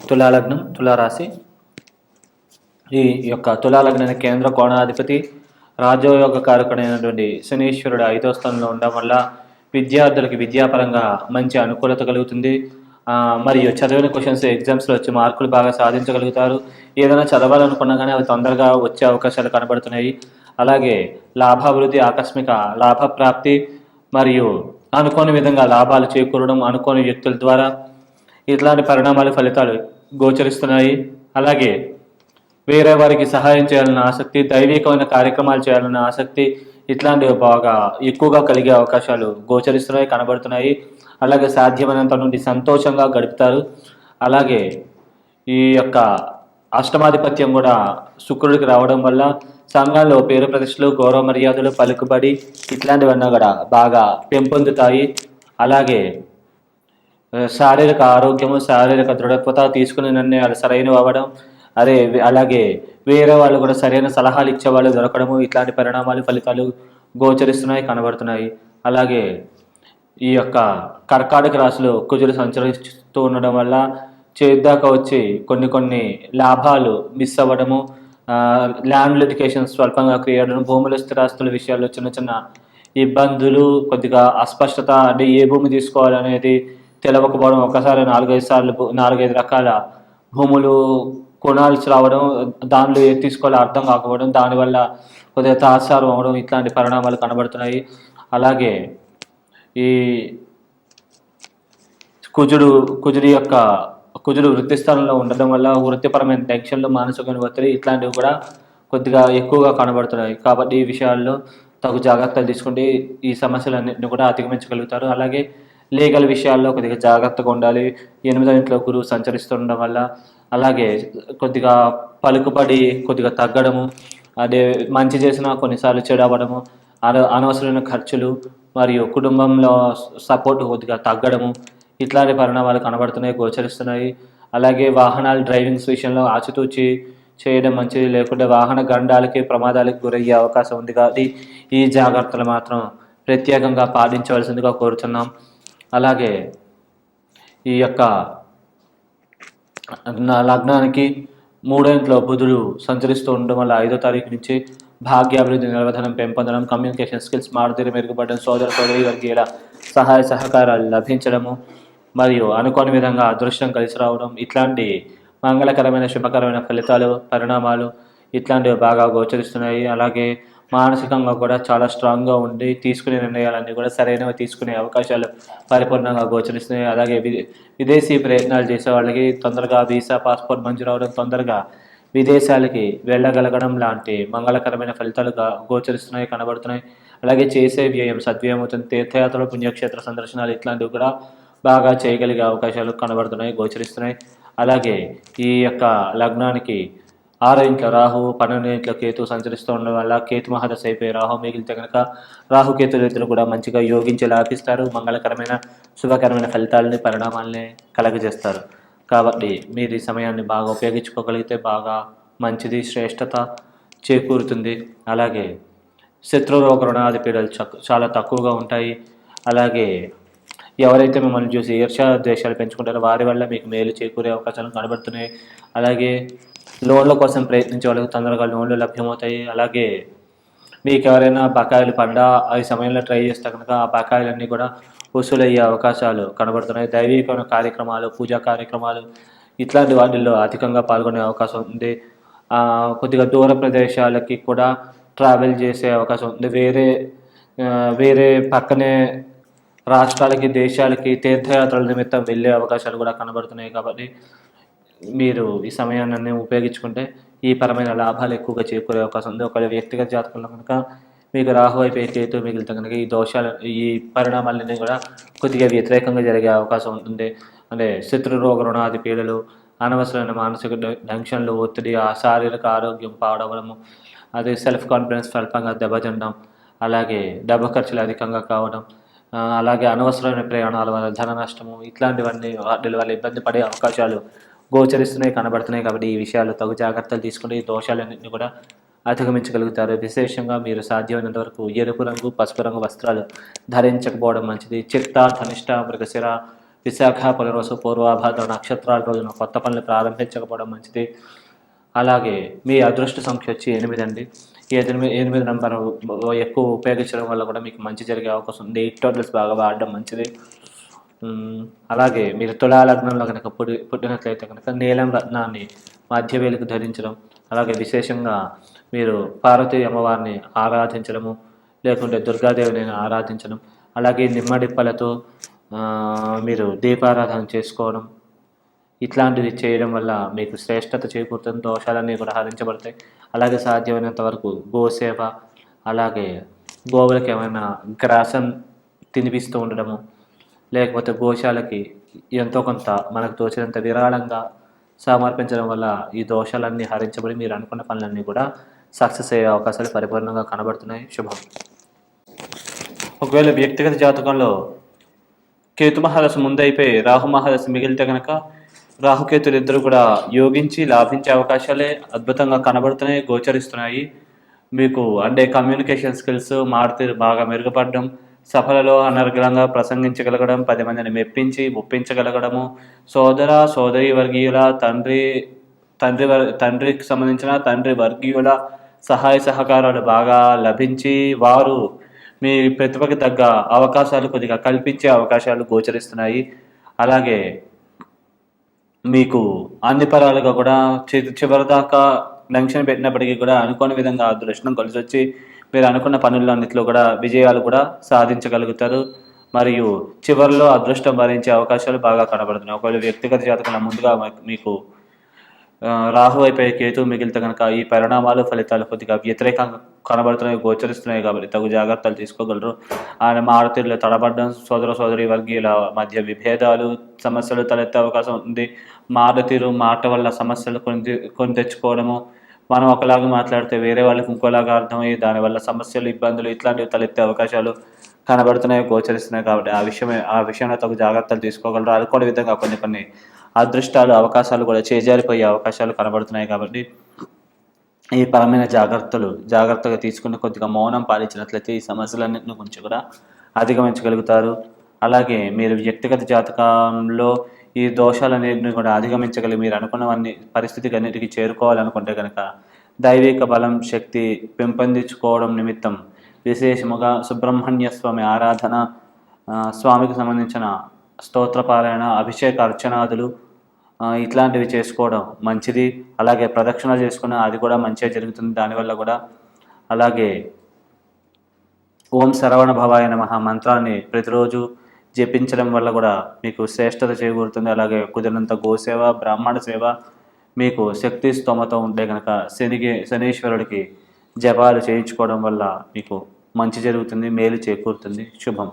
తులాలగ్నం తులారాశి. ఈ యొక్క తులాలగ్నానికి కేంద్ర కోణాధిపతి రాజయోగ కారకుడైనటువంటి శనీశ్వరుడు 5వ స్థానంలో ఉండడం వల్ల విద్యార్థులకి విద్యాపరంగా మంచి అనుకూలత కలుగుతుంది. మరియు చదివిన క్వశ్చన్స్ ఎగ్జామ్స్లో వచ్చి మార్కులు బాగా సాధించగలుగుతారు. ఏదైనా చదవాలనుకున్నా కానీ అవి తొందరగా వచ్చే అవకాశాలు కనబడుతున్నాయి. అలాగే లాభాభివృద్ధి, ఆకస్మిక లాభప్రాప్తి మరియు అనుకోని విధంగా లాభాలు చేకూరడం, అనుకోని వ్యక్తుల ద్వారా ఇట్లాంటి పరిణామాలు ఫలితాలు గోచరిస్తున్నాయి. అలాగే వేరే వారికి సహాయం చేయాలన్న ఆసక్తి, దైవికమైన కార్యక్రమాలు చేయాలన్న ఆసక్తి ఇట్లాంటివి బాగా ఎక్కువగా కలిగే అవకాశాలు గోచరిస్తున్నాయి, కనబడుతున్నాయి. అలాగే సాధ్యమైనంత నుండి సంతోషంగా గడుపుతారు. అలాగే ఈ యొక్క అష్టమాధిపత్యం కూడా శుక్రుడికి రావడం వల్ల సంఘాల్లో పేరు ప్రతిష్టలు, గౌరవ మర్యాదలు, పలుకుబడి ఇట్లాంటివన్నీ కూడా బాగా పెంపొందుతాయి. అలాగే శారీరక ఆరోగ్యము, శారీరక దృఢత్వత, తీసుకునే నిర్ణయాలు సరైనవి అవ్వడం, అలాగే వేరే వాళ్ళు కూడా సరైన సలహాలు ఇచ్చేవాళ్ళు దొరకడము, ఇట్లాంటి పరిణామాలు ఫలితాలు గోచరిస్తున్నాయి, కనబడుతున్నాయి. అలాగే ఈ యొక్క కర్కాటక రాశిలో కుజులు సంచరిస్తూ ఉండడం వల్ల చేద్దాకా వచ్చి కొన్ని లాభాలు మిస్ అవ్వడము, ల్యాండ్ లిటికేషన్ స్వల్పంగా క్రియేట్, భూముల స్థిరాస్తుల విషయాల్లో చిన్న ఇబ్బందులు, కొద్దిగా అస్పష్టత, అంటే ఏ భూమి తీసుకోవాలనేది తెలవకపోవడం, ఒకసారి 4-5 రకాల భూములు కొనాల్సి రావడం, దానిలో ఏది తీసుకోవాలో అర్థం కాకపోవడం, దానివల్ల కొద్దిగా తాత్సారం అవ్వడం, ఇట్లాంటి పరిణామాలు కనబడుతున్నాయి. అలాగే ఈ కుజుడు వృత్తి స్థానంలో ఉండడం వల్ల వృత్తిపరమైన టెన్షన్లు, మానసికమైన ఒత్తిడి ఇట్లాంటివి కూడా కొద్దిగా ఎక్కువగా కనబడుతున్నాయి. కాబట్టి ఈ విషయాల్లో తగు జాగ్రత్తలు తీసుకుంటే ఈ సమస్యలన్నింటినీ కూడా అధిగమించగలుగుతారు. అలాగే లీగల్ విషయాల్లో కొద్దిగా జాగ్రత్తగా ఉండాలి. 8వ ఇంట్లో గురువు సంచరిస్తుండడం వల్ల, అలాగే కొద్దిగా పలుకుబడి కొద్దిగా తగ్గడము, అదే మంచి చేసినా కొన్నిసార్లు చెడు అవ్వడము, అనవసరమైన ఖర్చులు మరియు కుటుంబంలో సపోర్ట్ కొద్దిగా తగ్గడము, ఇట్లాంటి పరిణామాలు కనబడుతున్నాయి, గోచరిస్తున్నాయి. అలాగే వాహనాలు డ్రైవింగ్స్ విషయంలో ఆచితూచి చేయడం మంచిది, లేకుంటే వాహన గండాలకి, ప్రమాదాలకు గురయ్యే అవకాశం ఉంది. కాబట్టి ఈ జాగ్రత్తలు మాత్రం ప్రత్యేకంగా పాటించవలసిందిగా కోరుతున్నాం. అలాగే ఈ యొక్క లగ్నానికి 3వ ఇంట్లో బుధుడు సంచరిస్తూ ఉండడం వల్ల 5వ తారీఖు నుంచి భాగ్యాభివృద్ధి, నిలవధనం పెంపొందడం, కమ్యూనికేషన్ స్కిల్స్ మారుతీరు మెరుగుపడడం, సోదరి వర్గీయుల సహాయ సహకారాలు లభించడము మరియు అనుకోని విధంగా అదృష్టం కలిసి రావడం, ఇట్లాంటి మంగళకరమైన శుభకరమైన ఫలితాలు, పరిణామాలు ఇట్లాంటివి బాగా గోచరిస్తున్నాయి. అలాగే మానసికంగా కూడా చాలా స్ట్రాంగ్గా ఉండి తీసుకునే నిర్ణయాలన్నీ కూడా సరైనవి తీసుకునే అవకాశాలు పరిపూర్ణంగా గోచరిస్తున్నాయి. అలాగే విదేశీ ప్రయత్నాలు చేసే వాళ్ళకి తొందరగా వీసా, పాస్పోర్ట్ మంజూరు అవడం, తొందరగా విదేశాలకి వెళ్ళగలగడం లాంటి మంగళకరమైన ఫలితాలుగా గోచరిస్తున్నాయి, కనబడుతున్నాయి. అలాగే చేసే వ్యయం సద్వ్యయం అవుతుంది. తీర్థయాత్రలు, పుణ్యక్షేత్ర సందర్శనాలు ఇట్లాంటివి కూడా బాగా చేయగలిగే అవకాశాలు కనబడుతున్నాయి, గోచరిస్తున్నాయి. అలాగే ఈ యొక్క లగ్నానికి 6వ ఇంట్లో రాహు, 12వ ఇంట్లో కేతు సంచరిస్తూ ఉండడం వల్ల కేతు మహాదశ అయిపోయి రాహు మిగిలితే కనుక రాహుకేతు రైతులు కూడా మంచిగా యోగించి లాభిస్తారు, మంగళకరమైన శుభకరమైన ఫలితాలని, పరిణామాలని కలగజేస్తారు. కాబట్టి మీరు ఈ సమయాన్ని బాగా ఉపయోగించుకోగలిగితే బాగా మంచిది, శ్రేష్టత చేకూరుతుంది. అలాగే శత్రురోగ రుణాది పీడలు చాలా తక్కువగా ఉంటాయి. అలాగే ఎవరైతే మిమ్మల్ని చూసి ఈర్ష్య ద్వేషాలు పెంచుకుంటారో వారి వల్ల మీకు మేలు చేకూరే అవకాశాలు కనబడుతున్నాయి. అలాగే లోన్ల కోసం ప్రయత్నించే వాళ్ళకి తొందరగా లోన్లు లభ్యమవుతాయి. అలాగే మీకు ఎవరైనా బకాయిలు పడ్డా ఈ సమయంలో ట్రై చేస్తే కనుక ఆ బకాయిలన్నీ కూడా వసూలయ్యే అవకాశాలు కనబడుతున్నాయి. దైవికమైన కార్యక్రమాలు, పూజా కార్యక్రమాలు ఇట్లాంటి వాటిల్లో అధికంగా పాల్గొనే అవకాశం ఉంది. కొద్దిగా దూర ప్రదేశాలకి కూడా ట్రావెల్ చేసే అవకాశం ఉంది. వేరే పక్కనే రాష్ట్రాలకి, దేశాలకి తీర్థయాత్రల నిమిత్తం వెళ్ళే అవకాశాలు కూడా కనబడుతున్నాయి. కాబట్టి మీరు ఈ సమయాన్ని ఉపయోగించుకుంటే ఈ పరమైన లాభాలు ఎక్కువగా చేకూరే అవకాశం ఉంది. ఒకవేళ వ్యక్తిగత జాతకంలో కనుక మీకు రాహు అయిపోయి కేతు మిగిలితే కనుక ఈ పరిణామాలన్నీ కూడా కొద్దిగా వ్యతిరేకంగా జరిగే అవకాశం ఉంటుంది. అంటే శత్రురోగ రుణాది పీడలు, అనవసరమైన మానసిక టెన్షన్లు, ఒత్తిడి, శారీరక ఆరోగ్యం పాడవడము, అదే సెల్ఫ్ కాన్ఫిడెన్స్ స్వల్పంగా దెబ్బతినడం, అలాగే డబ్బు ఖర్చులు అధికంగా కావడం, అలాగే అనవసరమైన ప్రయాణాల వల్ల ధన నష్టము ఇట్లాంటివన్నీ వాటి వల్ల ఇబ్బంది పడే అవకాశాలు గోచరిస్తున్నాయి, కనబడుతున్నాయి. కాబట్టి ఈ విషయాలు తగు జాగ్రత్తలు తీసుకుంటే ఈ దోషాలన్నింటినీ కూడా అధిగమించగలుగుతారు. విశేషంగా మీరు సాధ్యమైనంత వరకు ఎరుపు రంగు, పసుపు రంగు వస్త్రాలు ధరించకపోవడం మంచిది. చిత్త, ధనిష్ట, మృగశిర, విశాఖ, పునర్వసు, పూర్వాభాద్ర నక్షత్రాల రోజున కొత్త పనులు ప్రారంభించకపోవడం మంచిది. అలాగే మీ అదృష్ట సంఖ్య వచ్చి 8 అండి. ఈ 8 నెంబర్ ఎక్కువ ఉపయోగించడం వల్ల కూడా మీకు మంచి జరిగే అవకాశం ఉంది. 8 టోటల్స్ బాగా వాడడం మంచిది. అలాగే మీరు తులా లగ్నంలో కనుక పుట్టినట్లయితే కనుక నీలం రత్నాన్ని మధ్య వేలుకు ధరించడం, అలాగే విశేషంగా మీరు పార్వతీ అమ్మవారిని ఆరాధించడము, లేకుంటే దుర్గాదేవిని ఆరాధించడం, అలాగే నిమ్మడిప్పలతో మీరు దీపారాధన చేసుకోవడం, ఇట్లాంటివి చేయడం వల్ల మీకు శ్రేష్టత చేకూరుతుంది. దోషాలన్నీ కూడా హరించబడతాయి. అలాగే సాధ్యమైనంత వరకు గోసేవ, అలాగే గోవులకి ఏమైనా గ్రాసం తినిపిస్తూ ఉండడము, లేకపోతే గోశాలకి ఎంతో కొంత మనకు తోచినంత విరాళంగా సమర్పించడం వల్ల ఈ దోషాలన్నీ హరించబడి మీరు అనుకున్న పనులన్నీ కూడా సక్సెస్ అయ్యే అవకాశాలు పరిపూర్ణంగా కనబడుతున్నాయి. శుభం. ఒకవేళ వ్యక్తిగత జాతకంలో కేతు మహాదశ ముందైపోయి రాహు మహాదశ మిగిలితే కనుక రాహుకేతులు ఇద్దరు కూడా యోగించి లాభించే అవకాశాలే అద్భుతంగా కనబడుతున్నాయి, గోచరిస్తున్నాయి. మీకు అంటే కమ్యూనికేషన్ స్కిల్స్ మారుతీరు బాగా మెరుగుపడడం, సభలలో అనర్గళంగా ప్రసంగించగలగడం, 10 మందిని మెప్పించి ఒప్పించగలగడము, సోదర సోదరి వర్గీయుల తండ్రికి సంబంధించిన తండ్రి వర్గీయుల సహాయ సహకారాలు బాగా లభించి వారు మీ ప్రతిభకి తగ్గ అవకాశాలు కొద్దిగా కల్పించే అవకాశాలు గోచరిస్తున్నాయి. అలాగే మీకు అన్ని పరాలుగా కూడా చివరిదాకా లంక్షన్ పెట్టినప్పటికీ కూడా అనుకోని విధంగా అదృష్టం కలిసి వచ్చి మీరు అనుకున్న పనులన్నింటిలో కూడా విజయాలు కూడా సాధించగలుగుతారు. మరియు చివరిలో అదృష్టం భరించే అవకాశాలు బాగా కనబడుతున్నాయి. ఒకవేళ వ్యక్తిగత జాతకంలో ముందుగా మీకు రాహు అయిపోయి కేతు మిగిలితే కనుక ఈ పరిణామాలు ఫలితాలు కొద్దిగా వ్యతిరేకంగా కనబడుతున్నాయి, గోచరిస్తున్నాయి. కాబట్టి తగు జాగ్రత్తలు తీసుకోగలరు. ఆయన మారుతీరులో తడబడడం, సోదర సోదరి వర్గీయుల మధ్య విభేదాలు సమస్యలు తలెత్తే అవకాశం ఉంది. మారుతీరు మాట వల్ల సమస్యలు కొని తెచ్చుకోవడము, మనం ఒకలాగా మాట్లాడితే వేరే వాళ్ళకి ఇంకోలాగా అర్థమయ్యి దానివల్ల సమస్యలు ఇబ్బందులు ఇట్లాంటివి తలెత్తే అవకాశాలు కనబడుతున్నాయి, గోచరిస్తున్నాయి. కాబట్టి ఆ విషయంలో తగు జాగ్రత్తలు తీసుకోగలరు. అనుకోని విధంగా కొన్ని అదృష్టాలు అవకాశాలు కూడా చేజారిపోయే అవకాశాలు కనబడుతున్నాయి. కాబట్టి ఈ పరమైన జాగ్రత్తగా తీసుకుని కొద్దిగా మౌనం పాటించినట్లయితే ఈ సమస్యలన్నింటిని గురించి కూడా అధిగమించగలుగుతారు. అలాగే మీరు వ్యక్తిగత జాతకంలో ఈ దోషాలన్నింటినీ కూడా అధిగమించగలిగి మీరు అనుకున్నవన్నీ పరిస్థితికి అన్నిటికీ చేరుకోవాలనుకుంటే కనుక దైవిక బలం శక్తి పెంపొందించుకోవడం నిమిత్తం విశేషముగా సుబ్రహ్మణ్య స్వామి ఆరాధన, స్వామికి సంబంధించిన స్తోత్రపారాయణ, అభిషేక అర్చనాదులు ఇట్లాంటివి చేసుకోవడం మంచిది. అలాగే ప్రదక్షిణ చేసుకున్న అది కూడా మంచిగా జరుగుతుంది దానివల్ల కూడా. అలాగే ఓం శరవణ భవాయ నమః మంత్రాన్ని ప్రతిరోజు జపించడం వల్ల కూడా మీకు శ్రేష్టత చేకూరుతుంది. అలాగే కుదిరినంత గోసేవ, బ్రాహ్మణ సేవ, మీకు శక్తి స్తోమత ఉంటే కనుక శనీశ్వరుడికి జపాలు చేయించుకోవడం వల్ల మీకు మంచి జరుగుతుంది, మేలు చేకూరుతుంది. శుభం.